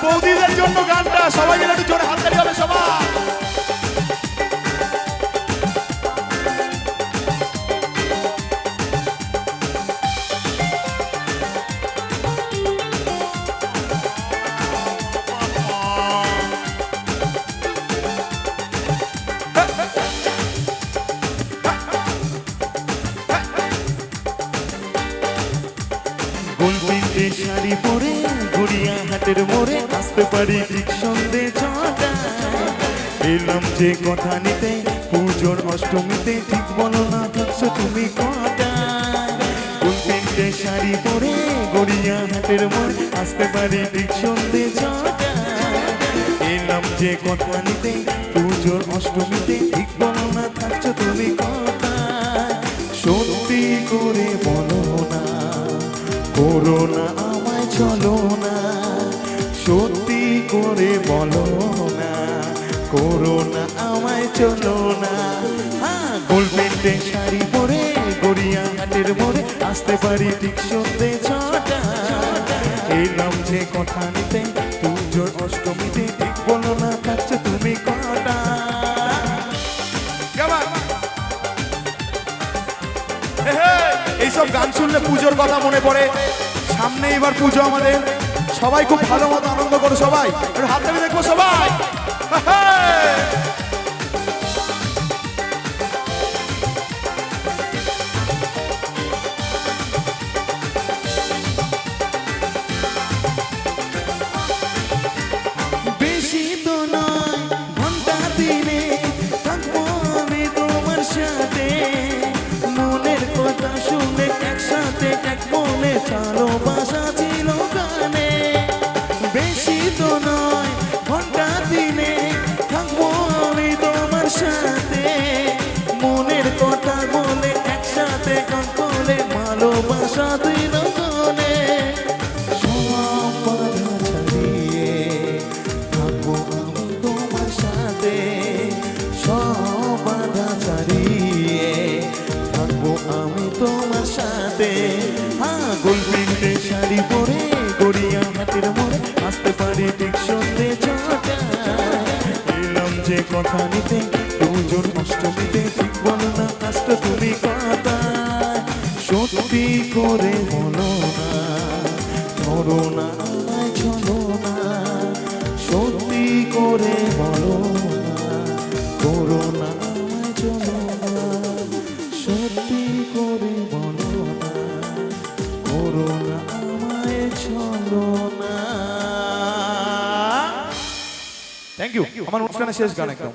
বৌদিদের জন্য গানটা, সবাই মিলে একটু জোরে হাততালি হবে সবাই। গোলপিন্ডে শাড়ি পরে গড়িয়া হাটের মোড়ে আসতে পারি ঠিক সন্ধে ছটায়। এলাম যে কথা নিতে পুজোর অষ্টমীতে, ঠিক বলো না থাকছো তুমি কটায়। গোলপিন্ডে শাড়ি পরে গড়িয়া হাটের মোড়ে আসতে পারি ঠিক সন্ধে ছটায়। এলাম যে কথা নিতে পুজোর অষ্টমীতে, ঠিক বলো না থাকছো তুমি কটায়। সত্যি করে বলো না, করো না আমায় চলো না, সত্যি করে বলো না, করো না আমায় চলো না। গোলপিন্ডে শাড়ি পরে গড়িয়া হাটের মোড়ে আসতে পারি ঠিক সন্ধে ছটায়। এলাম যে কথা নিতে পুজোর অষ্টমীতে, ঠিক বলো না থাকছো তুমি কটা। এইসব গান শুনলে পুজোর কথা মনে পড়ে। সামনে এবার পুজো আমাদের, সবাই খুব ভালো মতো আনন্দ করো, সবাই একটু হাত তালি দেখবো সবাই। বেশি তো নয় ঘন্টা দিনে থাকবো আমি তোমার সাথে, মনের কথা শুনে একসাথে এক মনে ভালোবাসা ছিল গানে। বেশি তো নয় ঘন্টা দিনে থাকবো আমি তোমার সাথে, মনের কথা বলে একসাথে গান করে ভালোবাসা দিল গানে। সব বাধা ছাড়িয়ে থাকবো আমি তোমার সাথে, সব বাধা ছাড়িয়ে থাকবো আমি তোমার সাথে। গোলপিন্ডে শাড়ি পরে গড়িয়া হাটের মোড়ে আসতে পারি ঠিক সন্ধে ছটায়। এলাম যে কথা নিতে পুজোর অষ্টমীতে, ঠিক বলো না কষ্ট তুমি কথায়। সত্যি করে বলো না, ধরো না আমায় চলো না, সত্যি করে বলো না, করো না আমায় চলো না, সত্যি করে বলো না, করো না আমায় চলো না। Thank you. আমার অনুষ্ঠানের শেষ গান একদম।